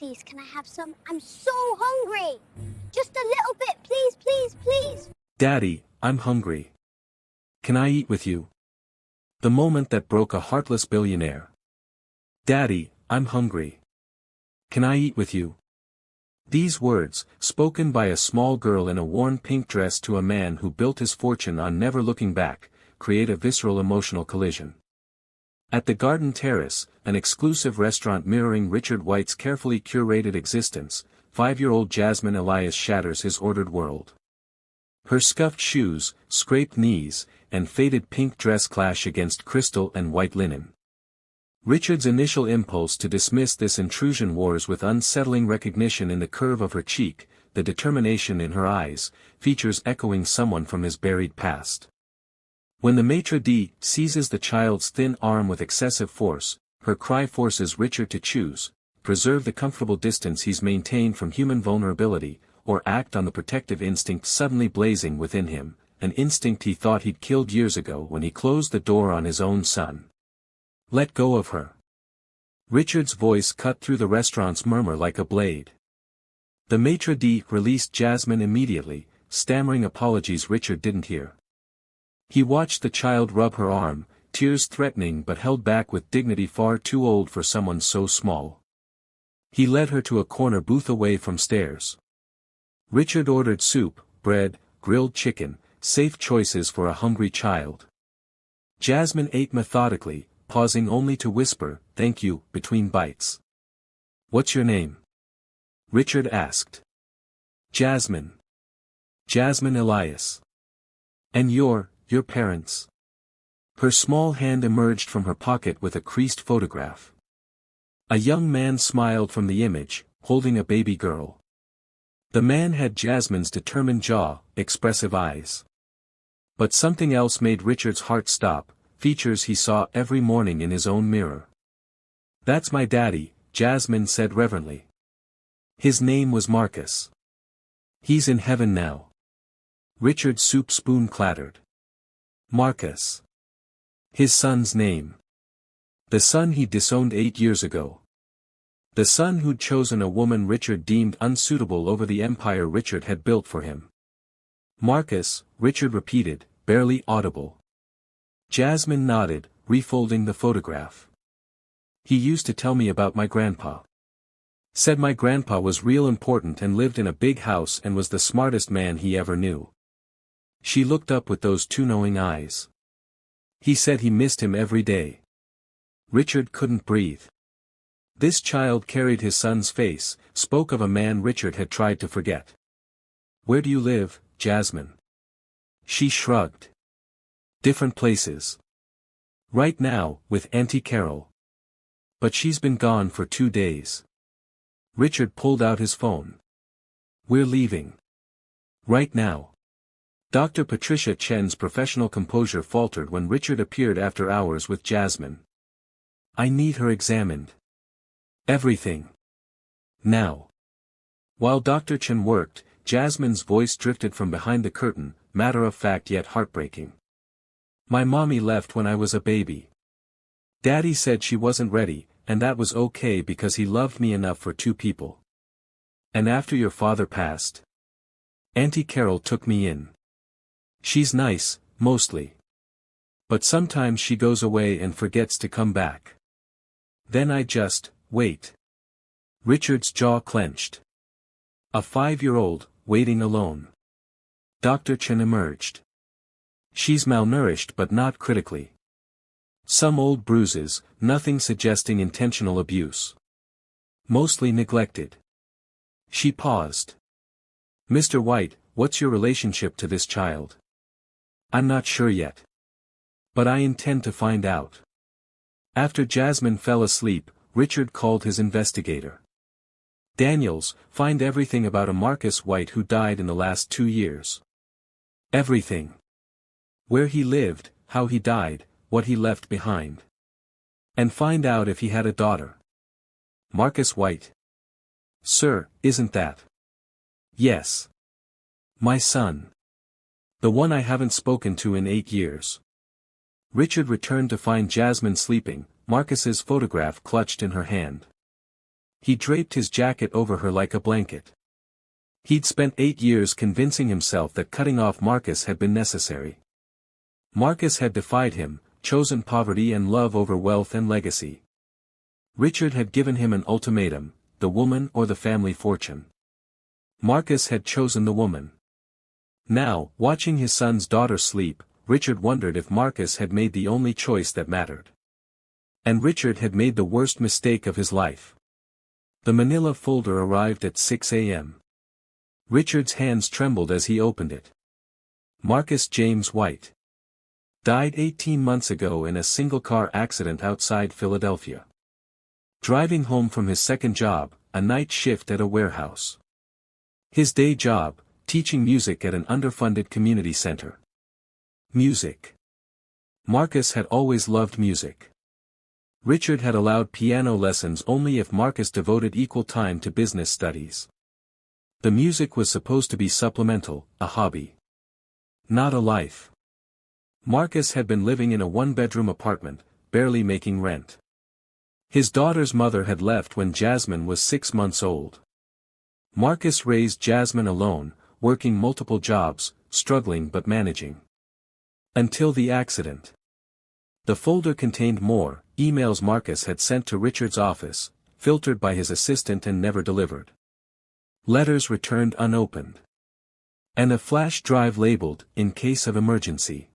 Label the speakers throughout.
Speaker 1: please, can I have some? I'm so hungry. Just a little bit, please, please, please.
Speaker 2: Daddy, I'm hungry. Can I eat with you? The moment that broke a heartless billionaire. Daddy, I'm hungry. Can I eat with you? These words, spoken by a small girl in a worn pink dress to a man who built his fortune on never looking back, create a visceral emotional collision. At the Garden Terrace, an exclusive restaurant mirroring Richard White's carefully curated existence, 5-year-old Jasmine Elias shatters his ordered world. Her scuffed shoes, scraped knees, and faded pink dress clash against crystal and white linen. Richard's initial impulse to dismiss this intrusion wars with unsettling recognition in the curve of her cheek, the determination in her eyes, features echoing someone from his buried past. When the maitre d' seizes the child's thin arm with excessive force, her cry forces Richard to choose: preserve the comfortable distance he's maintained from human vulnerability, or act on the protective instinct suddenly blazing within him, an instinct he thought he'd killed years ago when he closed the door on his own son. Let go of her. Richard's voice cut through the restaurant's murmur like a blade. The maitre d' released Jasmine immediately, stammering apologies Richard didn't hear. He watched the child rub her arm, tears threatening but held back with dignity far too old for someone so small. He led her to a corner booth away from stairs. Richard ordered soup, bread, grilled chicken, safe choices for a hungry child. Jasmine ate methodically, pausing only to whisper, "Thank you," between bites. "What's your name?" Richard asked. "Jasmine. Jasmine Elias. And your parents?" Her small hand emerged from her pocket with a creased photograph. A young man smiled from the image, holding a baby girl. The man had Jasmine's determined jaw, expressive eyes. But something else made Richard's heart stop, features he saw every morning in his own mirror. "That's my daddy," Jasmine said reverently. "His name was Marcus. He's in heaven now." Richard's soup spoon clattered. Marcus. His son's name. The son he'd disowned 8 years ago. The son who'd chosen a woman Richard deemed unsuitable over the empire Richard had built for him. "Marcus," Richard repeated, barely audible. Jasmine nodded, refolding the photograph. "He used to tell me about my grandpa. Said my grandpa was real important and lived in a big house and was the smartest man he ever knew." She looked up with those two knowing eyes. "He said he missed him every day." Richard couldn't breathe. This child carried his son's face, spoke of a man Richard had tried to forget. "Where do you live, Jasmine?" She shrugged. "Different places. Right now, with Auntie Carol. But she's been gone for 2 days." Richard pulled out his phone. "We're leaving. Right now." Dr. Patricia Chen's professional composure faltered when Richard appeared after hours with Jasmine. "I need her examined. Everything. Now." While Dr. Chen worked, Jasmine's voice drifted from behind the curtain, matter-of-fact yet heartbreaking. "My mommy left when I was a baby. Daddy said she wasn't ready, and that was okay because he loved me enough for 2 people. And after your father passed, Auntie Carol took me in. She's nice, mostly. But sometimes she goes away and forgets to come back. Then I just wait." Richard's jaw clenched. A 5-year-old, waiting alone. Dr. Chen emerged. "She's malnourished but not critically. Some old bruises, nothing suggesting intentional abuse. Mostly neglected." She paused. "Mr. White, what's your relationship to this child?" "I'm not sure yet. But I intend to find out." After Jasmine fell asleep, Richard called his investigator. "Daniels, find everything about a Marcus White who died in the last 2 years. Everything. Where he lived, how he died, what he left behind. And find out if he had a daughter." "Marcus White?" "Sir, isn't that?" "Yes. My son. The one I haven't spoken to in 8 years." Richard returned to find Jasmine sleeping, Marcus's photograph clutched in her hand. He draped his jacket over her like a blanket. He'd spent 8 years convincing himself that cutting off Marcus had been necessary. Marcus had defied him, chosen poverty and love over wealth and legacy. Richard had given him an ultimatum, the woman or the family fortune. Marcus had chosen the woman. Now, watching his son's daughter sleep, Richard wondered if Marcus had made the only choice that mattered. And Richard had made the worst mistake of his life. The manila folder arrived at 6 a.m. Richard's hands trembled as he opened it. Marcus James White. Died 18 months ago in a single-car accident outside Philadelphia. Driving home from his second job, a night shift at a warehouse. His day job, teaching music at an underfunded community center. Music. Marcus had always loved music. Richard had allowed piano lessons only if Marcus devoted equal time to business studies. The music was supposed to be supplemental, a hobby. Not a life. Marcus had been living in a one-bedroom apartment, barely making rent. His daughter's mother had left when Jasmine was 6 months old. Marcus raised Jasmine alone, working multiple jobs, struggling but managing. Until the accident. The folder contained more emails Marcus had sent to Richard's office, filtered by his assistant and never delivered. Letters returned unopened. And a flash drive labeled, "In case of emergency."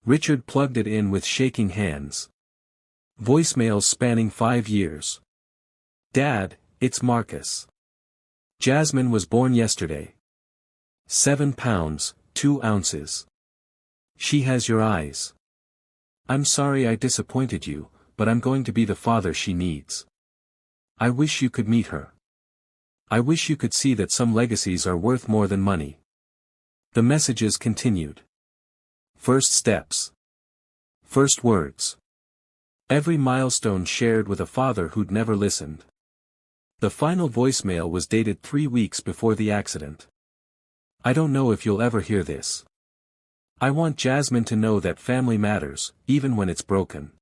Speaker 2: Richard plugged it in with shaking hands. Voicemails spanning 5 years. "Dad, it's Marcus. Jasmine was born yesterday. 7 pounds, 2 ounces. She has your eyes. I'm sorry I disappointed you, but I'm going to be the father she needs. I wish you could meet her. I wish you could see that some legacies are worth more than money." The messages continued. First steps. First words. Every milestone shared with a father who'd never listened. The final voicemail was dated 3 weeks before the accident. "I don't know if you'll ever hear this. I want Jasmine to know that family matters, even when it's broken.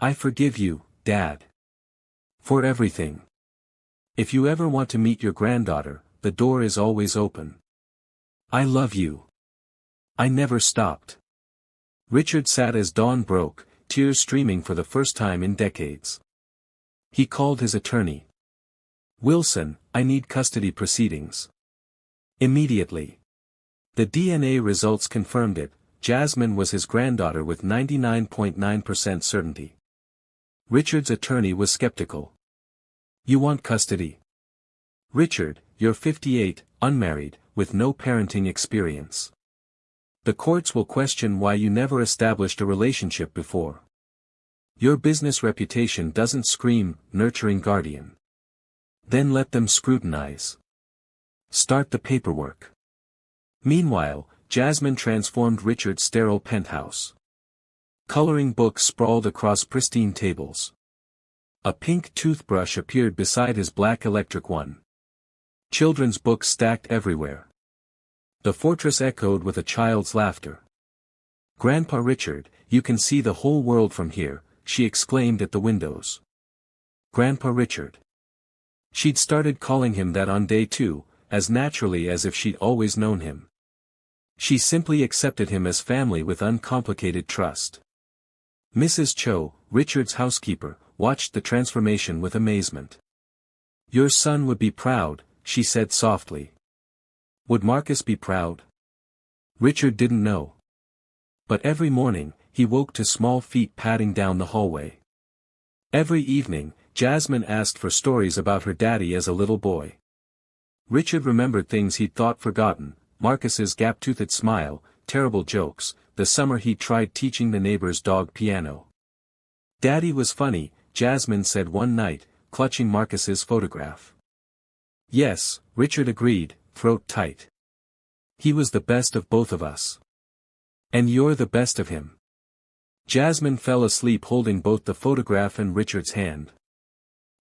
Speaker 2: I forgive you, Dad. For everything. If you ever want to meet your granddaughter, the door is always open. I love you. I never stopped." Richard sat as dawn broke, tears streaming for the first time in decades. He called his attorney. "Wilson, I need custody proceedings. Immediately." The DNA results confirmed it. Jasmine was his granddaughter with 99.9% certainty. Richard's attorney was skeptical. "You want custody? Richard, you're 58, unmarried, with no parenting experience. The courts will question why you never established a relationship before. Your business reputation doesn't scream, nurturing guardian. Then let them scrutinize. Start the paperwork." Meanwhile, Jasmine transformed Richard's sterile penthouse. Coloring books sprawled across pristine tables. A pink toothbrush appeared beside his black electric one. Children's books stacked everywhere. The fortress echoed with a child's laughter. "Grandpa Richard, you can see the whole world from here," she exclaimed at the windows. Grandpa Richard. She'd started calling him that on day 2, as naturally as if she'd always known him. She simply accepted him as family with uncomplicated trust. Mrs. Cho, Richard's housekeeper, watched the transformation with amazement. "Your son would be proud," she said softly. Would Marcus be proud? Richard didn't know. But every morning, he woke to small feet padding down the hallway. Every evening, Jasmine asked for stories about her daddy as a little boy. Richard remembered things he'd thought forgotten: Marcus's gap-toothed smile, terrible jokes, the summer he tried teaching the neighbor's dog piano. "Daddy was funny," Jasmine said one night, clutching Marcus's photograph. "Yes," Richard agreed, throat tight. "He was the best of both of us. And you're the best of him." Jasmine fell asleep holding both the photograph and Richard's hand.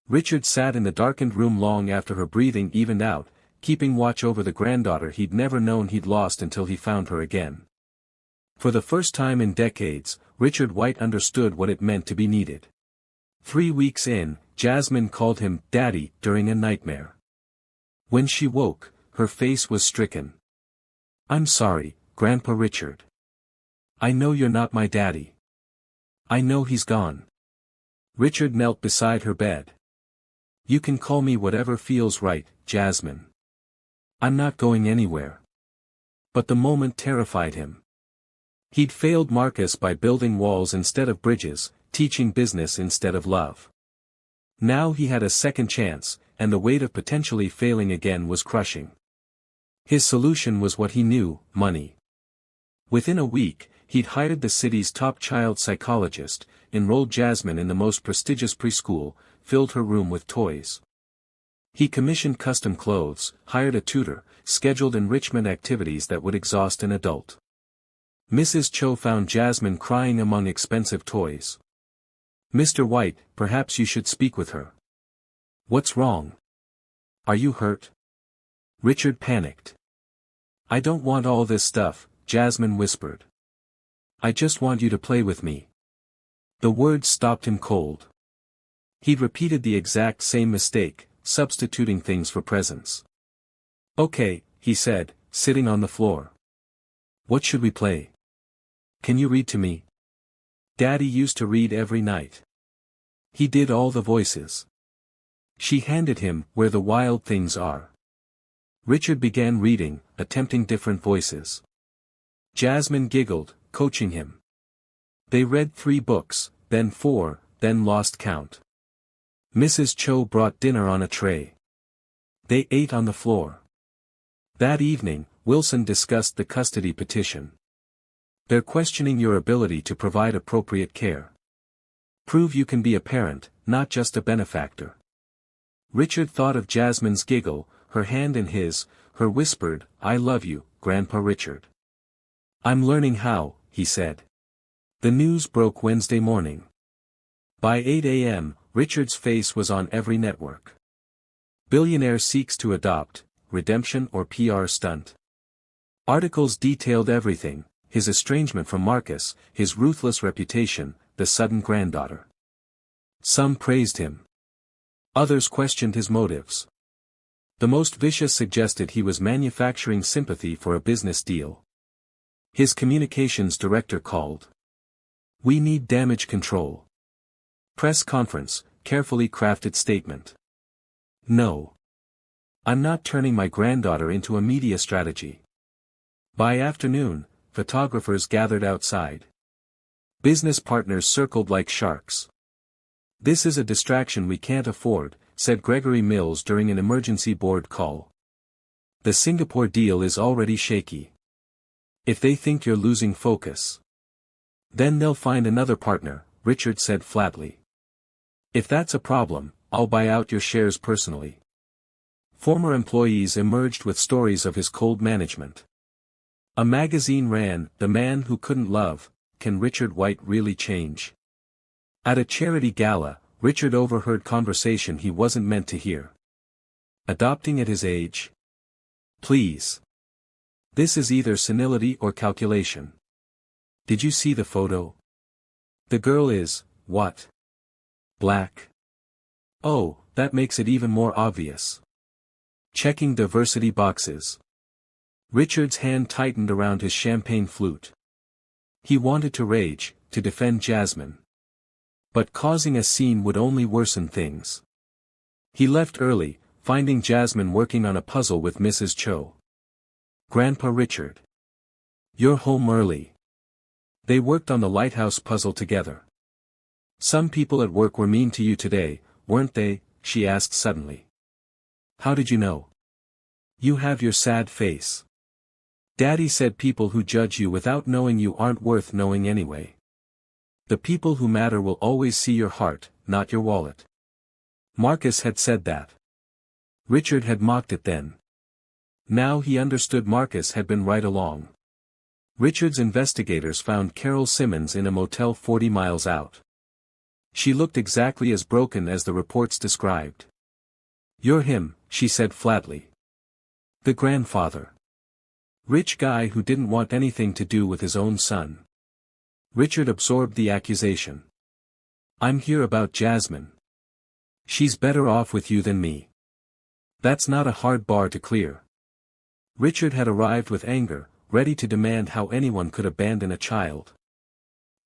Speaker 2: Richard sat in the darkened room long after her breathing evened out, keeping watch over the granddaughter he'd never known he'd lost until he found her again. For the first time in decades, Richard White understood what it meant to be needed. 3 weeks in, Jasmine called him Daddy during a nightmare. When she woke, her face was stricken. "I'm sorry, Grandpa Richard. I know you're not my daddy. I know he's gone." Richard knelt beside her bed. "You can call me whatever feels right, Jasmine. I'm not going anywhere." But the moment terrified him. He'd failed Marcus by building walls instead of bridges, teaching business instead of love. Now he had a second chance, and the weight of potentially failing again was crushing. His solution was what he knew: money. Within a week, he'd hired the city's top child psychologist, enrolled Jasmine in the most prestigious preschool, filled her room with toys. He commissioned custom clothes, hired a tutor, scheduled enrichment activities that would exhaust an adult. Mrs. Cho found Jasmine crying among expensive toys. "Mr. White, perhaps you should speak with her." "What's wrong? Are you hurt?" Richard panicked. "I don't want all this stuff," Jasmine whispered. "I just want you to play with me." The words stopped him cold. He'd repeated the exact same mistake, substituting things for presents. "Okay," he said, sitting on the floor. "What should we play? Can you read to me?" Daddy used to read every night. He did all the voices. She handed him Where the Wild Things Are. Richard began reading, attempting different voices. Jasmine giggled, coaching him. They read 3 books, then 4, then lost count. Mrs. Cho brought dinner on a tray. They ate on the floor. That evening, Wilson discussed the custody petition. "They're questioning your ability to provide appropriate care. Prove you can be a parent, not just a benefactor." Richard thought of Jasmine's giggle, her hand in his, her whispered, "I love you, Grandpa Richard." "I'm learning how," he said. The news broke Wednesday morning. By 8 a.m., Richard's face was on every network. Billionaire seeks to adopt, redemption or PR stunt. Articles detailed everything: his estrangement from Marcus, his ruthless reputation, the sudden granddaughter. Some praised him. Others questioned his motives. The most vicious suggested he was manufacturing sympathy for a business deal. His communications director called. "We need damage control." Press conference, carefully crafted statement. "No. I'm not turning my granddaughter into a media strategy." By afternoon, photographers gathered outside. Business partners circled like sharks. "This is a distraction we can't afford," said Gregory Mills during an emergency board call. "The Singapore deal is already shaky. If they think you're losing focus, then they'll find another partner," Richard said flatly. "If that's a problem, I'll buy out your shares personally." Former employees emerged with stories of his cold management. A magazine ran, "The Man Who Couldn't Love, Can Richard White Really Change?" At a charity gala, Richard overheard conversation he wasn't meant to hear. "Adopting at his age? Please. This is either senility or calculation. Did you see the photo? The girl is, what? Black? Oh, that makes it even more obvious." Checking diversity boxes. Richard's hand tightened around his champagne flute. He wanted to rage, to defend Jasmine. But causing a scene would only worsen things. He left early, finding Jasmine working on a puzzle with Mrs. Cho. "Grandpa Richard. You're home early." They worked on the lighthouse puzzle together. "Some people at work were mean to you today, weren't they?" she asked suddenly. "How did you know?" "You have your sad face. Daddy said people who judge you without knowing you aren't worth knowing anyway. The people who matter will always see your heart, not your wallet." Marcus had said that. Richard had mocked it then. Now he understood Marcus had been right along. Richard's investigators found Carol Simmons in a motel 40 miles out. She looked exactly as broken as the reports described. "You're him," she said flatly. "The grandfather. Rich guy who didn't want anything to do with his own son." Richard absorbed the accusation. I'm here about Jasmine. She's better off with you than me. That's not a hard bar to clear. Richard had arrived with anger, ready to demand how anyone could abandon a child.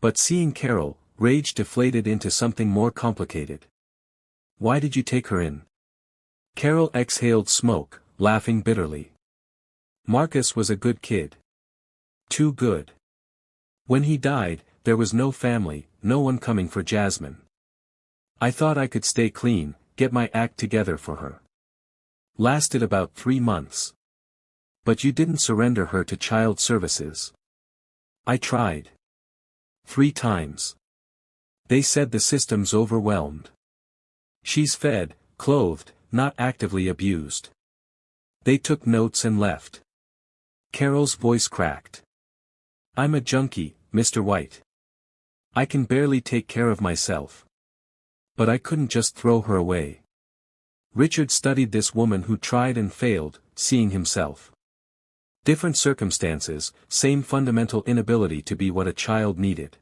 Speaker 2: But seeing Carol, rage deflated into something more complicated. Why did you take her in? Carol exhaled smoke, laughing bitterly. Marcus was a good kid. Too good. When he died, there was no family, no one coming for Jasmine. I thought I could stay clean, get my act together for her. Lasted about 3 months. But you didn't surrender her to child services. I tried. 3 times. They said the system's overwhelmed. She's fed, clothed, not actively abused. They took notes and left. Carol's voice cracked. I'm a junkie, Mr. White. I can barely take care of myself. But I couldn't just throw her away. Richard studied this woman who tried and failed, seeing himself. Different circumstances, same fundamental inability to be what a child needed.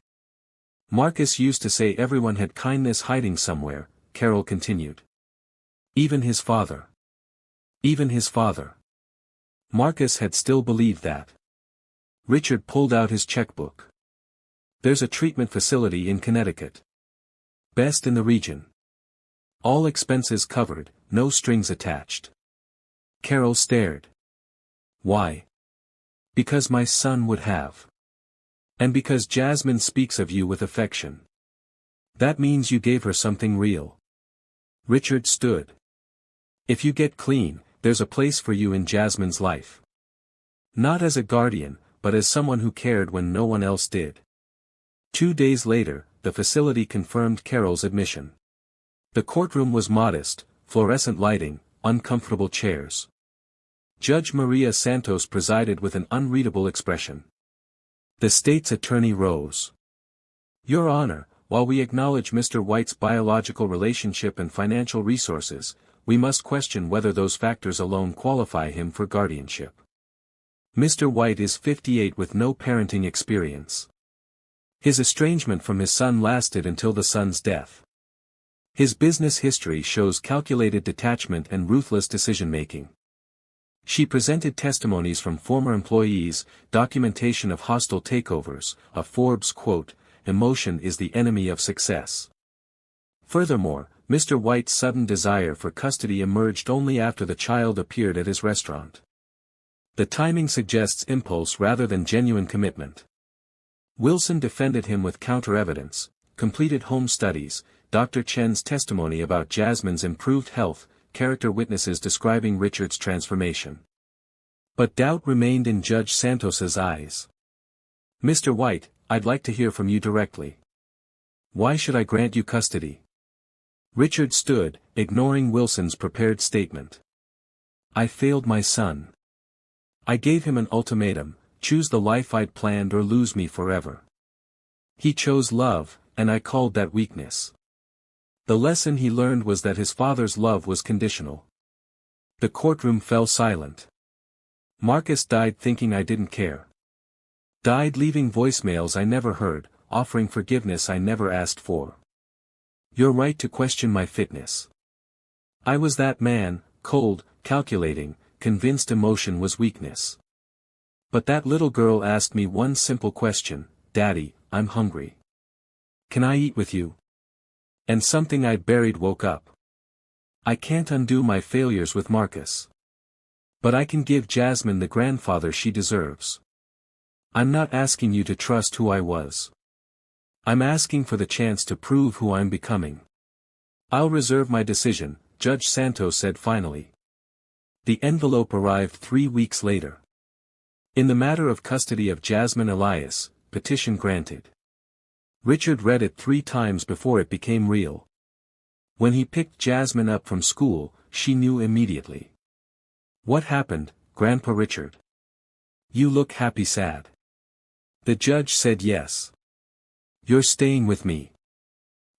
Speaker 2: Marcus used to say everyone had kindness hiding somewhere, Carol continued. Even his father. Even his father. Marcus had still believed that. Richard pulled out his checkbook. There's a treatment facility in Connecticut. Best in the region. All expenses covered, no strings attached. Carol stared. Why? Because my son would have. And because Jasmine speaks of you with affection. That means you gave her something real. Richard stood. If you get clean, there's a place for you in Jasmine's life. Not as a guardian, but as someone who cared when no one else did. 2 days later, the facility confirmed Carol's admission. The courtroom was modest, fluorescent lighting, uncomfortable chairs. Judge Maria Santos presided with an unreadable expression. The state's attorney rose. Your Honor, while we acknowledge Mr. White's biological relationship and financial resources, we must question whether those factors alone qualify him for guardianship. Mr. White is 58 with no parenting experience. His estrangement from his son lasted until the son's death. His business history shows calculated detachment and ruthless decision-making. She presented testimonies from former employees, documentation of hostile takeovers, a Forbes quote, "Emotion is the enemy of success." Furthermore, Mr. White's sudden desire for custody emerged only after the child appeared at his restaurant. The timing suggests impulse rather than genuine commitment. Wilson defended him with counter-evidence, completed home studies, Dr. Chen's testimony about Jasmine's improved health, character witnesses describing Richard's transformation. But doubt remained in Judge Santos's eyes. Mr. White, I'd like to hear from you directly. Why should I grant you custody? Richard stood, ignoring Wilson's prepared statement. I failed my son. I gave him an ultimatum, choose the life I'd planned or lose me forever. He chose love, and I called that weakness. The lesson he learned was that his father's love was conditional. The courtroom fell silent. Marcus died thinking I didn't care. Died leaving voicemails I never heard, offering forgiveness I never asked for. You're right to question my fitness. I was that man, cold, calculating, convinced emotion was weakness. But that little girl asked me one simple question, Daddy, I'm hungry. Can I eat with you? And something I'd buried woke up. I can't undo my failures with Marcus. But I can give Jasmine the grandfather she deserves. I'm not asking you to trust who I was. I'm asking for the chance to prove who I'm becoming. I'll reserve my decision, Judge Santos said finally. The envelope arrived 3 weeks later. In the matter of custody of Jasmine Elias, petition granted. Richard read it 3 times before it became real. When he picked Jasmine up from school, she knew immediately. What happened, Grandpa Richard? You look happy sad. The judge said yes. You're staying with me.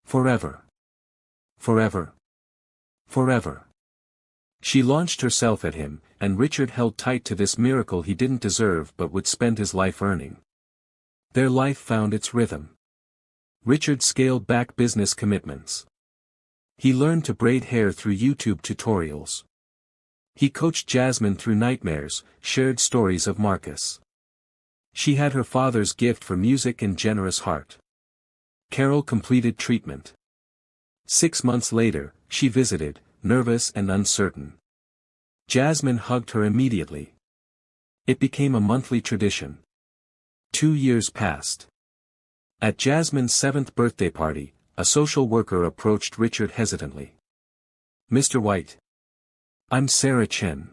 Speaker 2: Forever. Forever. Forever. She launched herself at him, and Richard held tight to this miracle he didn't deserve but would spend his life earning. Their life found its rhythm. Richard scaled back business commitments. He learned to braid hair through YouTube tutorials. He coached Jasmine through nightmares, shared stories of Marcus. She had her father's gift for music and generous heart. Carol completed treatment. 6 months later, she visited, nervous and uncertain. Jasmine hugged her immediately. It became a monthly tradition. 2 years passed. At Jasmine's 7th birthday party, a social worker approached Richard hesitantly. "Mr. White. I'm Sarah Chen.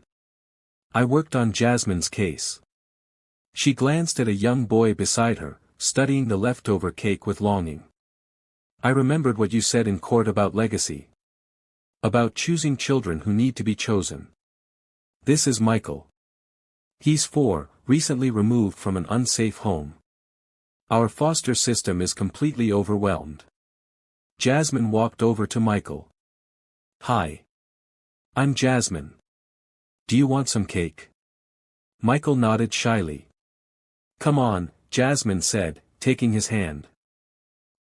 Speaker 2: I worked on Jasmine's case." She glanced at a young boy beside her, studying the leftover cake with longing. "I remembered what you said in court about legacy. About choosing children who need to be chosen. This is Michael. He's 4, recently removed from an unsafe home. Our foster system is completely overwhelmed." Jasmine walked over to Michael. "Hi. I'm Jasmine. Do you want some cake?" Michael nodded shyly. "Come on," Jasmine said, taking his hand.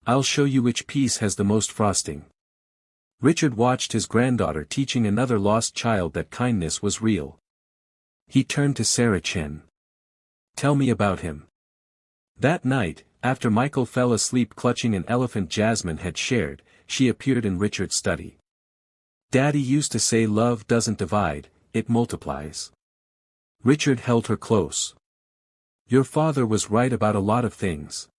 Speaker 2: "I'll show you which piece has the most frosting." Richard watched his granddaughter teaching another lost child that kindness was real. He turned to Sarah Chen. "Tell me about him." That night, after Michael fell asleep clutching an elephant Jasmine had shared, she appeared in Richard's study. "Daddy used to say love doesn't divide, it multiplies." Richard held her close. "Your father was right about a lot of things.